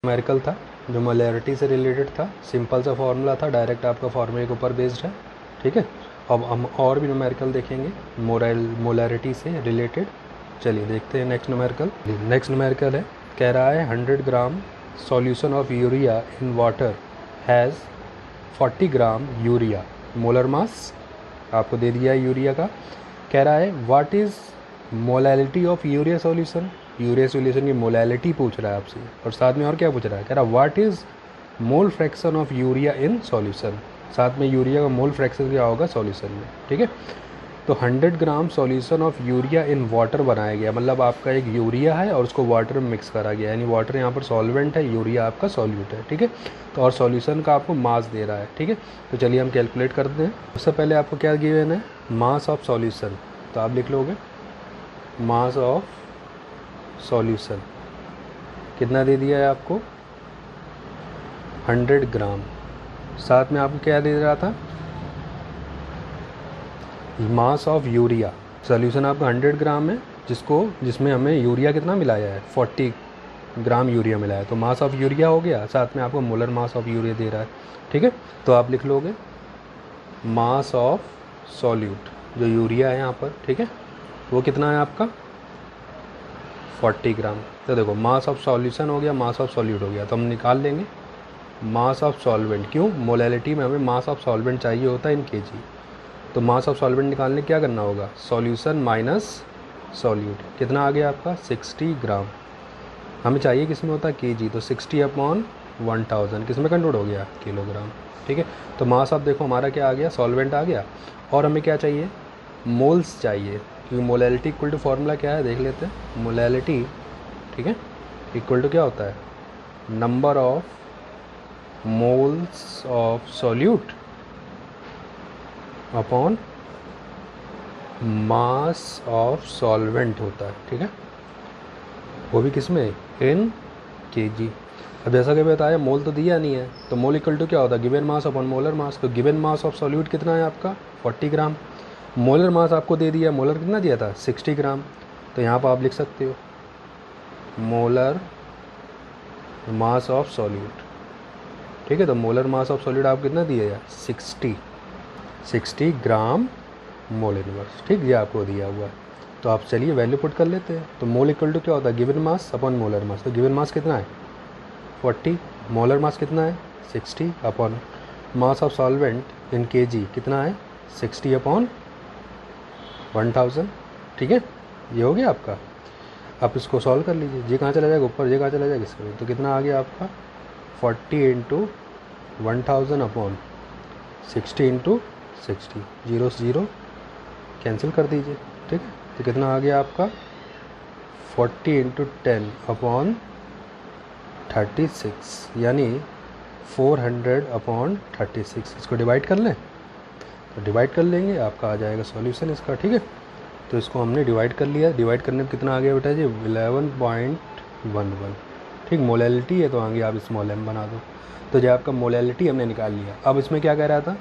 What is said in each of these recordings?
Numerical था जो molarity से रिलेटेड था, सिंपल सा फार्मूला था, डायरेक्ट आपका फार्मूले के ऊपर बेस्ड है। ठीक है, अब हम और भी न्यूमेरिकल देखेंगे मोलैरिटी से रिलेटेड। चलिए देखते हैं नेक्स्ट न्यूमेरिकल। नेक्स्ट न्यूमेरिकल है, कह रहा है 100 gram solution of urea in water has 40 gram urea molar mass, आपको दे दिया है यूरिया का। कह रहा है what is molality of urea solution, urea solution की मोलैलिटी पूछ रहा है आपसे, और साथ में और क्या पूछ रहा है, कह रहा है what is mole fraction of urea in solution, साथ में यूरिया का मोल फ्रैक्शन क्या होगा सॉल्यूशन में। ठीक है, तो 100 gram solution of urea in water बनाया गया, मतलब आपका एक यूरिया है और उसको वाटर में मिक्स करा गया, यानी वाटर यहाँ पर सॉल्वेंट है, यूरिया आपका सॉल्यूट है। ठीक है, तो और सॉल्यूशन का आपको मास दे रहा है। ठीक है, तो चलिए हम कैलकुलेट करते हैं। उससे पहले आपको क्या गिवन है, मास ऑफ सॉल्यूशन, तो आप लिख लोगे मास ऑफ सॉल्यूशन कितना दे दिया है आपको 100 ग्राम, साथ में आपको क्या दे रहा था मास ऑफ यूरिया। सॉल्यूशन आपका 100 ग्राम है जिसमें हमें यूरिया कितना मिलाया है 40 ग्राम यूरिया मिला है, तो मास ऑफ यूरिया हो गया, साथ में आपको मोलर मास ऑफ यूरिया दे रहा है। ठीक है, तो आप लिख लोगे मास ऑफ सॉल्यूट जो यूरिया है यहाँ पर, ठीक है, वो कितना है आपका 40 ग्राम। तो देखो मास ऑफ सॉल्यूशन हो गया, मास ऑफ सॉल्यूट हो गया, तो हम निकाल लेंगे मास ऑफ सॉल्वेंट। क्यों, मोलैलिटी में हमें मास ऑफ सॉल्वेंट चाहिए होता है इन केजी, तो मास ऑफ सॉल्वेंट निकालने क्या करना होगा, सॉल्यूशन माइनस सॉल्यूट, कितना आ गया आपका 60 ग्राम। हमें चाहिए किस में होता है केजी, तो 60/1000 किस में कन्वर्ट हो गया किलोग्राम। ठीक है, तो मास ऑफ देखो हमारा क्या आ गया, सॉल्वेंट आ गया, और हमें क्या चाहिए मोल्स चाहिए, क्योंकि मोलैलिटी इक्वल टू फार्मूला क्या है देख लेते हैं। मोलैलिटी, ठीक है, इक्वल टू क्या होता है, number of moles of solute upon mass of solvent होता है। ठीक है, वो भी किस में, इन केजी। अब जैसा कि बताया मोल तो दिया नहीं है, तो मोल इक्वल टू क्या होता है, given mass upon molar mass. तो गिवन मास ऑफ सॉल्यूट कितना है आपका 40 ग्राम, मोलर मास आपको दे दिया, मोलर कितना दिया था 60 ग्राम, तो यहाँ पर आप लिख सकते हो मोलर मास ऑफ सॉल्यूट। ठीक है, तो मोलर मास ऑफ सॉल्यूट आप कितना दिया है 60 ग्राम मोल इनवर्स। ठीक, ये आपको दिया हुआ है, तो आप चलिए वैल्यू पुट कर लेते हैं। तो मोल इक्वल टू क्या होता है, given mass upon molar mass, तो गिवन मास कितना है 40, मोलर मास कितना है 60 upon mass of solvent in KG कितना है 60/1000। ठीक है, ये हो गया आपका। आप इसको सॉल्व कर लीजिए, ये कहाँ चला जाएगा ऊपर, ये कहाँ चला जाएगा इसमें, तो कितना आ गया आपका 40 × 1000 अपॉन 60 × 60, 0 से 0 कैंसिल कर दीजिए। ठीक है, तो कितना आ गया आपका 40 × 10 अपॉन 36, यानी 400/36। इसको डिवाइड कर लें, तो डिवाइड कर लेंगे, आपका आ जाएगा सॉल्यूशन इसका। ठीक है, तो इसको हमने डिवाइड कर लिया, डिवाइड करने में कितना आ गया बेटा जी 11.11। ठीक, मोलैलिटी है तो आगे आप स्मॉल m बना दो, तो जो आपका मोलैलिटी हमने निकाल लिया। अब इसमें क्या कह रहा था,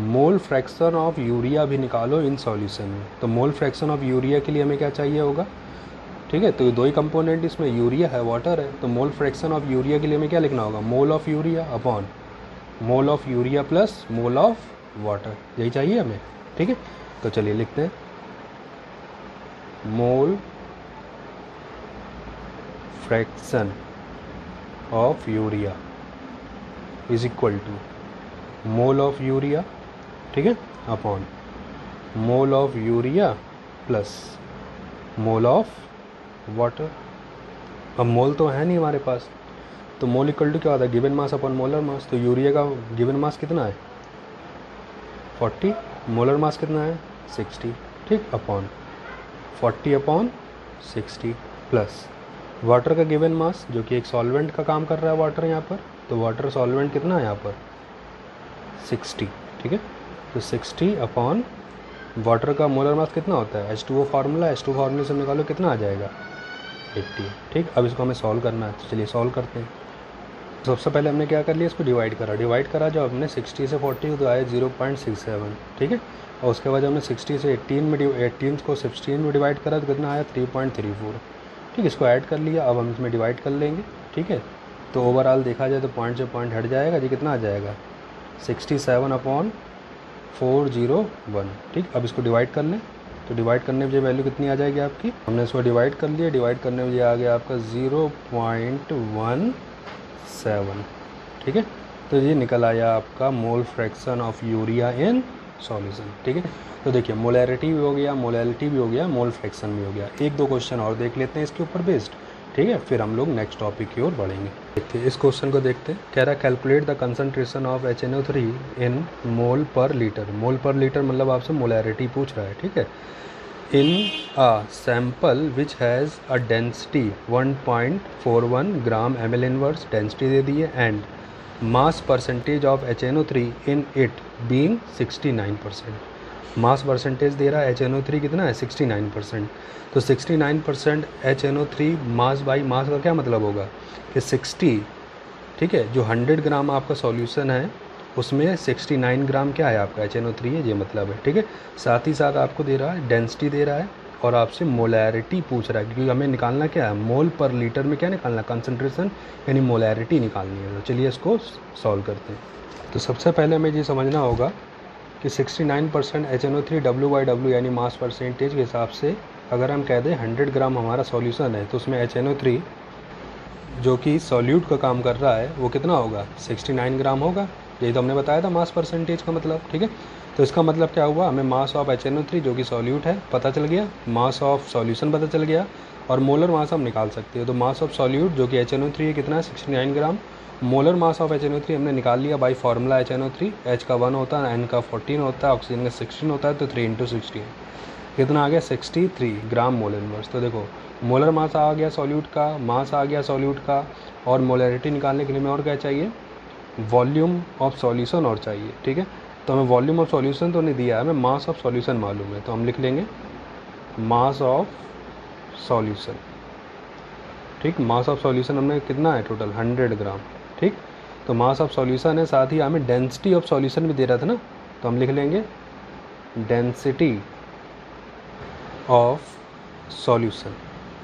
मोल फ्रैक्शन ऑफ यूरिया भी निकालो इन सॉल्यूशन में, तो मोल फ्रैक्शन ऑफ यूरिया के लिए हमें क्या चाहिए होगा। ठीक है, तो दो ही कंपोनेंट इसमें, यूरिया है वाटर है, तो मोल फ्रैक्शन ऑफ यूरिया के लिए हमें क्या लिखना होगा, mole of urea upon mole of urea plus mole of water, यही चाहिए हमें। ठीक है, तो चलिए लिखते हैं mole fraction of urea is equal to mole of urea, ठीक है, upon mole of urea plus mole of water. अब मोल तो है नहीं हमारे पास, तो मोल इक्वल टू क्या होता है, given mass upon molar mass. तो यूरिया का गिवन मास कितना है 40, मोलर मास कितना है 60। ठीक, अपॉन 40/60 प्लस वाटर का गिवन मास, जो कि एक सॉल्वेंट का काम कर रहा है वाटर यहाँ पर, तो वाटर सॉल्वेंट कितना है यहाँ पर 60। ठीक है, तो 60 अपॉन वाटर का मोलर मास कितना होता है H2O फार्मूला, H2O फार्मूले से निकालो कितना आ जाएगा 80। ठीक, अब इसको हमें सॉल्व करना है, तो चलिए सॉल्व करते हैं। सबसे पहले हमने क्या कर लिया, इसको डिवाइड करा जो हमने 60 से 40 तो आया 0.67। ठीक है, और उसके बाद हमने 60 से 18 को 16 में डिवाइड करा तो कितना आया 3.34। ठीक, इसको ऐड कर लिया, अब हम इसमें डिवाइड कर लेंगे। ठीक है, तो ओवरऑल देखा जाए तो पॉइंट से पॉइंट हट जाएगा जी, कितना आ जाएगा 67/401। ठीक, अब इसको डिवाइड कर लें तो डिवाइड करने में ये वैल्यू कितनी आ जाएगी आपकी, हमने इसको डिवाइड कर लिया, डिवाइड करने में ये आ गया आपका 0.17। ठीक है, तो ये निकल आया आपका मोल fraction of urea in solution. ठीक है, तो देखिए मोलैरिटी भी हो गया, मोलैलिटी भी हो गया, मोल फ्रैक्शन भी हो गया। एक दो क्वेश्चन और देख लेते हैं इसके ऊपर बेस्ड। ठीक है, फिर हम लोग नेक्स्ट टॉपिक की ओर बढ़ेंगे। देखते हैं इस क्वेश्चन को, देखते हैं। कह रहा calculate the concentration of HNO3 इन मोल पर लीटर। मोल पर लीटर मतलब आपसे मोलैरिटी पूछ रहा है। ठीक है, in a sample which has a density 1.41 gram ml inverse, density दे दी है, and mass percentage of HNO3 in it being 69%। Mass percentage दे रहा है HNO3 कितना है 69%। तो 69% HNO3 मास बाई मास का क्या मतलब होगा कि 60, ठीक है, जो 100 ग्राम आपका सॉल्यूशन है उसमें 69 ग्राम क्या है आपका HNO3 है, ये मतलब है। ठीक है, साथ ही साथ आपको दे रहा है डेंसिटी दे रहा है और आपसे मोलैरिटी पूछ रहा है, क्योंकि हमें निकालना क्या है, मोल पर लीटर में क्या निकालना, कंसंट्रेशन यानी मोलैरिटी निकालनी है। तो चलिए इसको सॉल्व करते हैं। तो सबसे पहले हमें ये समझना होगा कि 69% HNO3 W/W यानी मास परसेंटेज के हिसाब से अगर हम कह दें 100 ग्राम हमारा सॉल्यूशन है तो उसमें HNO3 जो कि सॉल्यूट का काम कर रहा है वो कितना होगा 69 ग्राम होगा। यही तो हमने बताया था मास परसेंटेज का मतलब। ठीक है, तो इसका मतलब क्या हुआ, हमें मास ऑफ HNO3 जो कि सॉल्यूट है पता चल गया, मास ऑफ सॉल्यूशन पता चल गया और मोलर मास हम निकाल सकते हैं। तो मास ऑफ सॉल्यूट जो कि HNO3 है कितना है 69 ग्राम, मोलर मास ऑफ HNO3 हमने निकाल लिया बाई फार्मूला HNO3, H का 1 होता है, N का 14 होता है, ऑक्सीजन का 16 होता है, तो 3 × 16 कितना आ गया 63 ग्राम मोल इनवर्स। तो देखो मोलर मास आ गया सॉल्यूट का, मास आ गया सॉल्यूट का, और मोलैरिटी निकालने के लिए हमें और क्या चाहिए, वॉल्यूम ऑफ सॉल्यूशन और चाहिए। ठीक है, तो हमें वॉल्यूम ऑफ सॉल्यूशन तो नहीं दिया है, हमें मास ऑफ सॉल्यूशन मालूम है, तो हम लिख लेंगे मास ऑफ सॉल्यूशन। ठीक, मास ऑफ सॉल्यूशन हमने कितना है टोटल 100 ग्राम। ठीक, तो मास ऑफ सॉल्यूशन है, साथ ही हमें डेंसिटी ऑफ सॉल्यूशन भी दे रहा था ना, तो हम लिख लेंगे density of solution.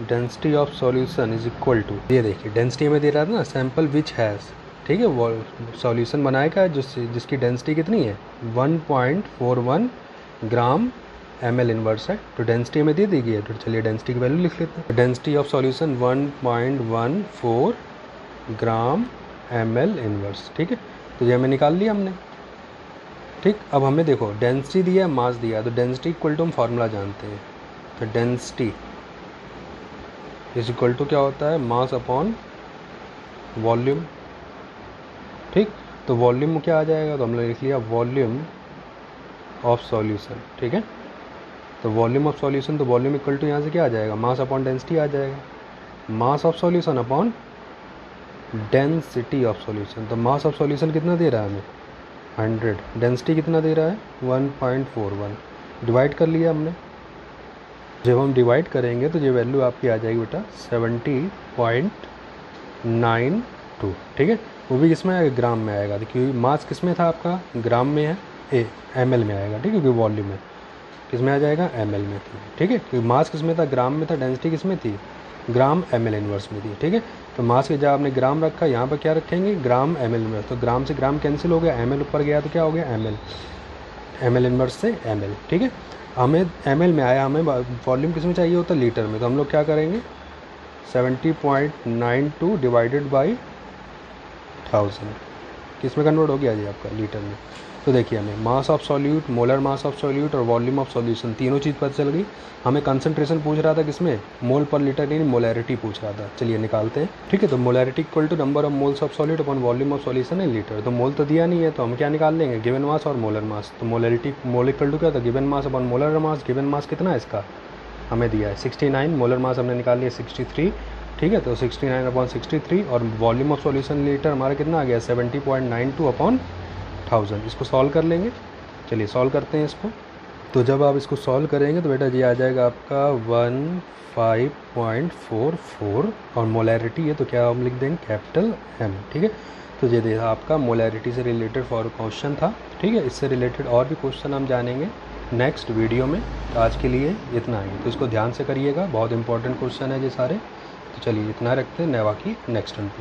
Density of solution is equal to, ये देखिए डेंसिटी में दे रहा था ना, सैंपल विच हैज़, ठीक है, वो सॉल्यूशन बनाया का जिसकी डेंसिटी कितनी है 1.41 ग्राम ml इनवर्स है, तो डेंसिटी में दे दी गई है। तो चलिए डेंसिटी की वैल्यू लिख लेते हैं। Density of solution 1.14 gram ml inverse. ठीक है, तो ये हमें निकाल लिया हमने। ठीक, अब हमें देखो डेंसिटी दिया है, मास दिया है, तो डेंसिटी इक्वल टू हम फार्मूला जानते हैं, तो डेंसिटी इज इक्वल टू क्या होता है मास अपॉन वॉल्यूम। ठीक, तो वॉल्यूम में क्या आ जाएगा, तो हमने लिख लिया वॉल्यूम ऑफ सॉल्यूशन। ठीक है, तो वॉल्यूम ऑफ सॉल्यूशन, तो वॉल्यूम इक्वल टू यहाँ से क्या आ जाएगा मास अपॉन डेंसिटी आ जाएगा, mass of solution upon density of solution. तो मास ऑफ सॉल्यूशन कितना दे रहा है हमें 100, डेंसिटी कितना दे रहा है 1.41, डिवाइड कर लिया हमने। जब हम डिवाइड करेंगे तो ये वैल्यू आपकी आ जाएगी बेटा 70.92। ठीक है, वो भी किसमें आएगा ग्राम में आएगा, क्योंकि मास किस में था आपका ग्राम में है, ml में आएगा। ठीक है, क्योंकि वॉल्यूम है किस में आ जाएगा ml में थी। ठीक है, क्योंकि मास किस में था ग्राम में था, डेंसिटी किस में थी ग्राम ml इनवर्स में थी। ठीक है, तो मास के जब आपने ग्राम रखा यहाँ पर क्या रखेंगे ग्राम ml में, तो ग्राम से ग्राम कैंसिल हो गया, ml ऊपर गया तो क्या हो गया ml इनवर्स से ml। ठीक है, हमें ml में आया, हमें वॉल्यूम किस में चाहिए होता है लीटर में, तो हम लोग क्या करेंगे 70.92 डिवाइडेड बाई 1000 किस में कन्वर्ट हो गया जी आपका लीटर में। तो देखिए हमें mass of solute, molar mass of solute और वॉल्यूम ऑफ सॉल्यूशन तीनों चीज़ पता चल गई। हमें कंसंट्रेशन पूछ रहा था किसमें मोल पर लीटर, नहीं मोलैरिटी पूछ रहा था। चलिए निकालते हैं। ठीक है, तो molarity equal to number of moles of solute upon volume of solution in litre. तो मोल तो दिया नहीं है, तो हम क्या निकाल लेंगे गिवन मास और मोलर मास। तो मोलैरिटी मोल इक्वल टू क्या था given mass upon molar mass. Given mass कितना है इसका हमें दिया है 69, मोलर मास हमने निकाल लिया 63। ठीक है, तो 69/63 और वॉल्यूम ऑफ सॉल्यूशन लीटर हमारा कितना आ गया 70.92/1000। इसको सॉल्व कर लेंगे। चलिए सॉल्व करते हैं इसको। तो जब आप इसको सॉल्व करेंगे तो बेटा ये आ जाएगा आपका 15.44 और मोलैरिटी है तो क्या हम लिख देंगे कैपिटल M। ठीक है, तो ये देखा आपका मोलैरिटी से रिलेटेड फॉर क्वेश्चन था। ठीक है, इससे रिलेटेड और भी क्वेश्चन हम जानेंगे नेक्स्ट वीडियो में। तो आज के लिए इतना ही, तो इसको ध्यान से करिएगा, बहुत इंपॉर्टेंट क्वेश्चन है ये सारे। तो चलिए इतना रखते हैं, नेवा की नेक्स्ट रन पे।